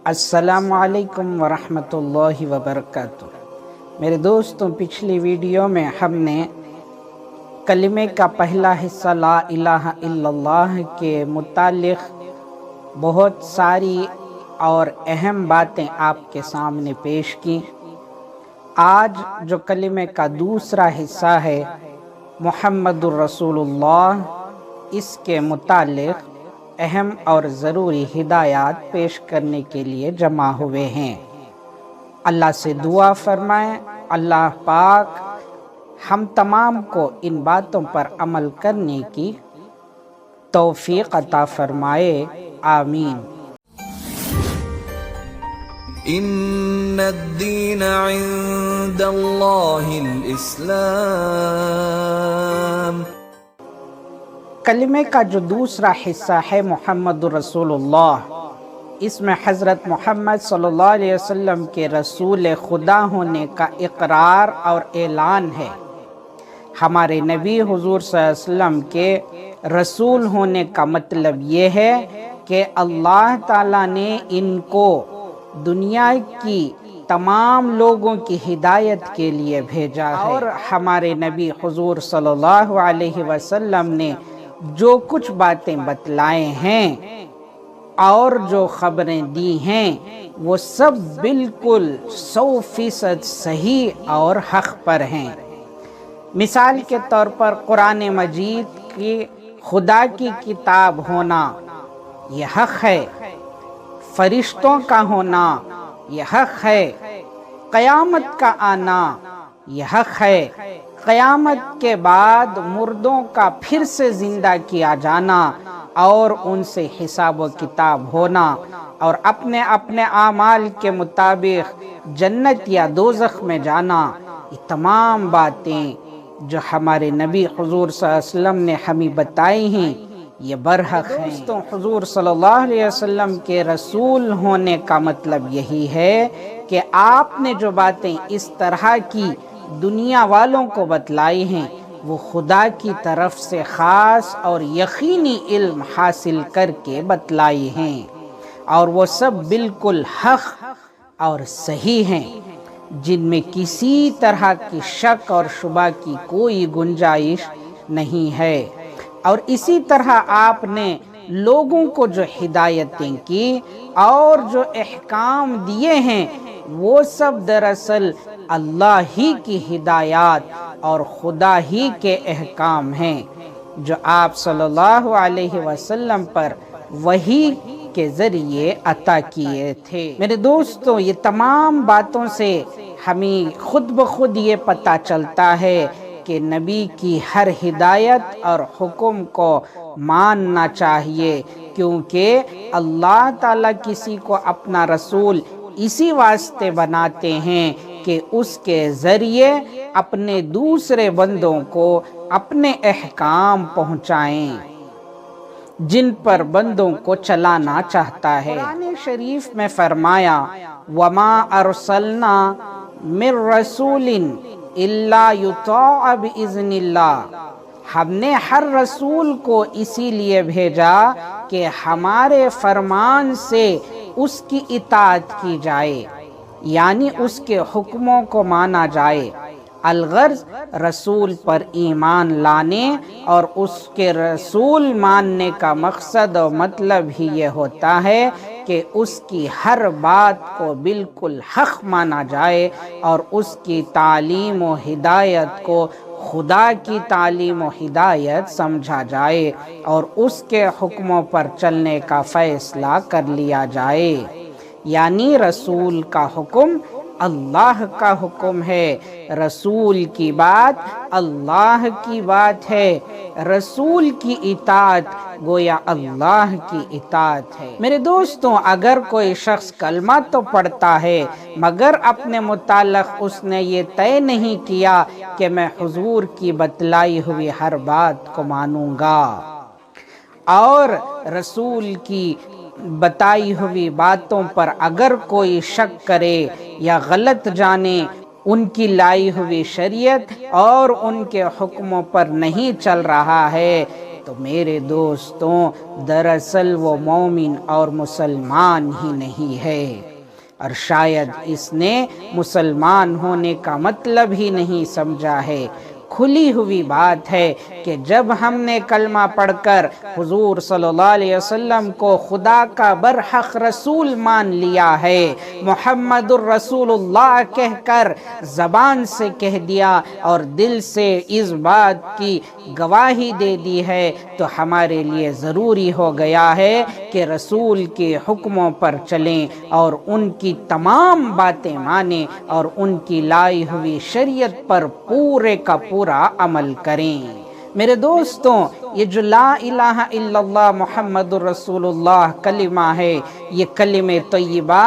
السلام علیکم ورحمۃ اللہ وبرکاتہ۔ میرے دوستوں، پچھلی ویڈیو میں ہم نے کلمے کا پہلا حصہ لا الہ الا اللہ کے متعلق بہت ساری اور اہم باتیں آپ کے سامنے پیش کی۔ آج جو کلمے کا دوسرا حصہ ہے محمد الرسول اللہ، اس کے متعلق اہم اور ضروری ہدایات پیش کرنے کے لیے جمع ہوئے ہیں۔ اللہ سے دعا فرمائیں اللہ پاک ہم تمام کو ان باتوں پر عمل کرنے کی توفیق عطا فرمائے، آمین۔ ان الدین عند اللہ الاسلام۔ کلمے کا جو دوسرا حصہ ہے محمد الرسول اللہ، اس میں حضرت محمد صلی اللہ علیہ وسلم کے رسول خدا ہونے کا اقرار اور اعلان ہے۔ ہمارے نبی حضور صلی اللہ علیہ وسلم کے رسول ہونے کا مطلب یہ ہے کہ اللہ تعالیٰ نے ان کو دنیا کی تمام لوگوں کی ہدایت کے لیے بھیجا ہے، اور ہمارے نبی حضور صلی اللہ علیہ وسلم نے جو کچھ باتیں بتلائے ہیں اور جو خبریں دی ہیں وہ سب بالکل 100% صحیح اور حق پر ہیں۔ مثال کے طور پر قرآن مجید کی خدا کی کتاب ہونا یہ حق ہے، فرشتوں کا ہونا یہ حق ہے، قیامت کا آنا یہ حق ہے، قیامت کے بعد مردوں کا پھر سے زندہ کیا جانا اور ان سے حساب و کتاب ہونا، اور اپنے اپنے اعمال کے مطابق جنت یا دوزخ میں جانا، یہ تمام باتیں جو ہمارے نبی حضور صلی اللہ علیہ وسلم نے ہمیں بتائی ہیں یہ برحق ہیں۔ دوستوں، حضور صلی اللہ علیہ وسلم کے رسول ہونے کا مطلب یہی ہے کہ آپ نے جو باتیں اس طرح کی دنیا والوں کو بتلائی ہیں وہ خدا کی طرف سے خاص اور یقینی علم حاصل کر کے بتلائی ہیں، اور وہ سب بالکل حق اور صحیح ہیں، جن میں کسی طرح کی شک اور شبہ کی کوئی گنجائش نہیں ہے۔ اور اسی طرح آپ نے لوگوں کو جو ہدایتیں کی اور جو احکام دیے ہیں وہ سب دراصل اللہ ہی کی ہدایات اور خدا ہی کے احکام ہیں جو آپ صلی اللہ علیہ وسلم پر وحی کے ذریعے عطا کیے تھے۔ میرے دوستوں، یہ تمام باتوں سے ہمیں خود بخود یہ پتہ چلتا ہے کہ نبی کی ہر ہدایت اور حکم کو ماننا چاہیے، کیونکہ اللہ تعالیٰ کسی کو اپنا رسول اسی واسطے بناتے ہیں کہ اس کے ذریعے اپنے دوسرے بندوں کو اپنے احکام پہنچائیں جن پر بندوں کو چلانا چاہتا ہے۔ قرآن شریف میں فرمایا وَمَا أَرْسَلْنَا مِن رَّسُولٍ إِلَّا يُطَاعَ بِإِذْنِ اللَّهِ، ہم نے ہر رسول کو اسی لیے بھیجا کہ ہمارے فرمان سے اس کی اطاعت کی جائے، یعنی اس کے حکموں کو مانا جائے۔ الغرض رسول پر ایمان لانے اور اس کے رسول ماننے کا مقصد و مطلب ہی یہ ہوتا ہے کہ اس کی ہر بات کو بالکل حق مانا جائے اور اس کی تعلیم و ہدایت کو خدا کی تعلیم و ہدایت سمجھا جائے اور اس کے حکموں پر چلنے کا فیصلہ کر لیا جائے۔ یعنی رسول کا حکم اللہ کا حکم ہے، رسول کی بات اللہ کی بات ہے، رسول کی اطاعت گویا اللہ کی اطاعت ہے۔ میرے دوستوں، اگر کوئی شخص کلمہ تو پڑھتا ہے مگر اپنے متعلق اس نے یہ طے نہیں کیا کہ میں حضور کی بتلائی ہوئی ہر بات کو مانوں گا اور رسول کی بتائی ہوئی باتوں پر اگر کوئی شک کرے یا غلط جانے، ان کی لائی ہوئی شریعت اور ان کے حکموں پر نہیں چل رہا ہے، تو میرے دوستوں دراصل وہ مومن اور مسلمان ہی نہیں ہے، اور شاید اس نے مسلمان ہونے کا مطلب ہی نہیں سمجھا ہے۔ کھلی ہوئی بات ہے کہ جب ہم نے کلمہ پڑھ کر حضور صلی اللہ علیہ وسلم کو خدا کا برحق رسول مان لیا ہے، محمد الرسول اللہ کہہ کر زبان سے کہہ دیا اور دل سے اس بات کی گواہی دے دی ہے، تو ہمارے لیے ضروری ہو گیا ہے کہ رسول کے حکموں پر چلیں اور ان کی تمام باتیں مانیں اور ان کی لائی ہوئی شریعت پر پورے کا پورا عمل کریں۔ میرے دوستوں، یہ جو لا الہ الا اللہ محمد الرسول اللہ کلمہ ہے، یہ کلمہ طیبہ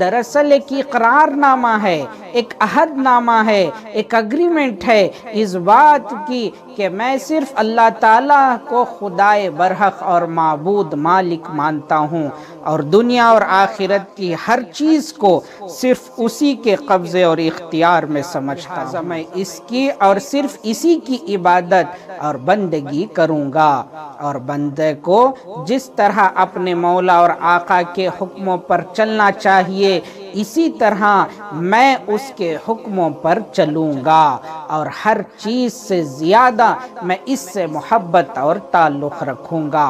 دراصل ایک اقرار نامہ ہے، ایک عہد نامہ ہے، ایک اگریمنٹ ہے اس بات کی کہ میں صرف اللہ تعالیٰ کو خدائے برحق اور معبود مالک مانتا ہوں، اور دنیا اور آخرت کی ہر چیز کو صرف اسی کے قبضے اور اختیار میں سمجھتا ہوں۔ میں اس کی اور صرف اسی کی عبادت اور بندگی کروں گا، اور بندے کو جس طرح اپنے مولا اور آقا کے حکموں پر چلنا چاہیے اسی طرح میں اس کے حکموں پر چلوں گا، اور ہر چیز سے زیادہ میں اس سے محبت اور تعلق رکھوں گا۔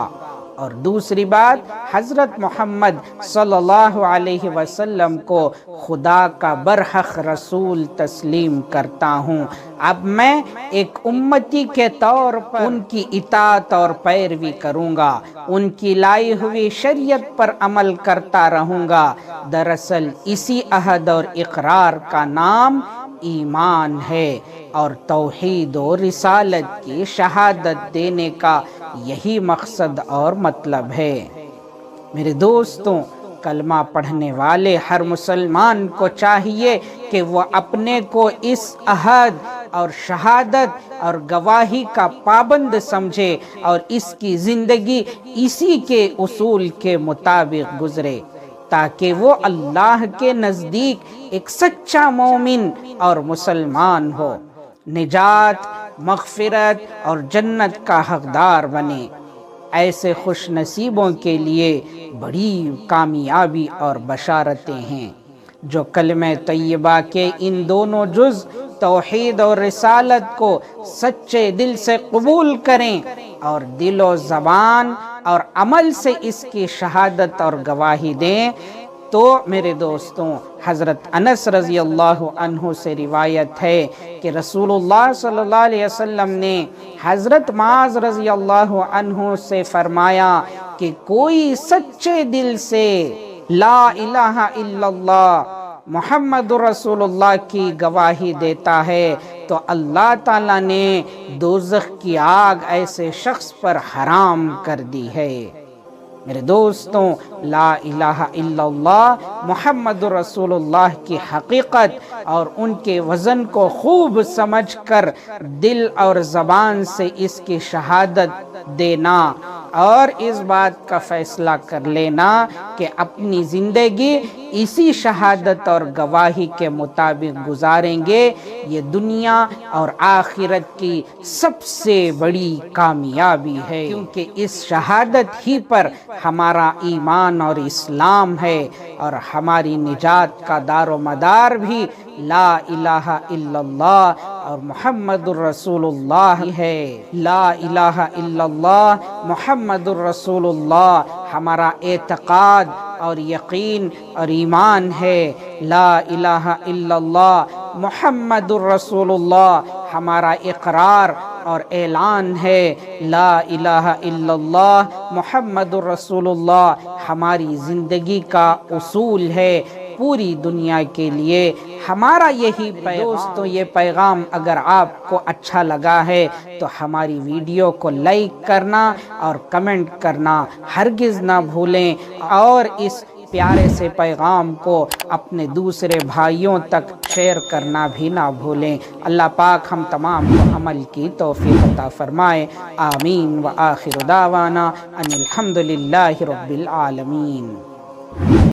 اور دوسری بات، حضرت محمد صلی اللہ علیہ وسلم کو خدا کا برحق رسول تسلیم کرتا ہوں۔ اب میں ایک امتی کے طور پر ان کی اطاعت اور پیروی کروں گا، ان کی لائی ہوئی شریعت پر عمل کرتا رہوں گا۔ دراصل اسی عہد اور اقرار کا نام ایمان ہے، اور توحید و رسالت کی شہادت دینے کا یہی مقصد اور مطلب ہے۔ میرے دوستوں، کلمہ پڑھنے والے ہر مسلمان کو چاہیے کہ وہ اپنے کو اس عہد اور شہادت اور گواہی کا پابند سمجھے اور اس کی زندگی اسی کے اصول کے مطابق گزرے، تاکہ وہ اللہ کے نزدیک ایک سچا مومن اور مسلمان ہو، نجات، مغفرت اور جنت کا حقدار بنے۔ ایسے خوش نصیبوں کے لیے بڑی کامیابی اور بشارتیں ہیں جو کلمہ طیبہ کے ان دونوں جز توحید اور رسالت کو سچے دل سے قبول کریں اور دل و زبان اور عمل سے اس کی شہادت اور گواہی دیں۔ تو میرے دوستوں، حضرت انس رضی اللہ عنہ سے روایت ہے کہ رسول اللہ صلی اللہ علیہ وسلم نے حضرت معاذ رضی اللہ عنہ سے فرمایا کہ کوئی سچے دل سے لا الہ الا اللہ محمد رسول اللہ کی گواہی دیتا ہے تو اللہ تعالیٰ نے دوزخ کی آگ ایسے شخص پر حرام کر دی ہے۔ میرے دوستوں، لا الہ الا اللہ محمد رسول اللہ کی حقیقت اور ان کے وزن کو خوب سمجھ کر دل اور زبان سے اس کی شہادت دینا اور اس بات کا فیصلہ کر لینا کہ اپنی زندگی اسی شہادت اور گواہی کے مطابق گزاریں گے، یہ دنیا اور آخرت کی سب سے بڑی کامیابی ہے، کیونکہ اس شہادت ہی پر ہمارا ایمان اور اسلام ہے، اور ہماری نجات کا دار و مدار بھی لا الہ الا اللہ اور محمد الرسول اللہ ہے۔ لا الہ الا اللہ محمد الرسول اللہ ہمارا اعتقاد اور یقین اور ایمان ہے۔ لا الہ الا اللہ محمد الرسول اللہ ہمارا اقرار اور اعلان ہے۔ لا الہ الا اللہ محمد الرسول اللہ ہماری زندگی کا اصول ہے پوری دنیا کے لیے۔ ہمارا یہی دوستوں، یہ پیغام اگر آپ کو اچھا لگا ہے تو ہماری ویڈیو کو لائک کرنا اور کمنٹ کرنا ہرگز نہ بھولیں، اور اس پیارے سے پیغام کو اپنے دوسرے بھائیوں تک شیئر کرنا بھی نہ بھولیں۔ اللہ پاک ہم تمام کو عمل کی توفیق عطا فرمائے۔ آمین و آخر دعوانا ان الحمد للہ رب العالمین۔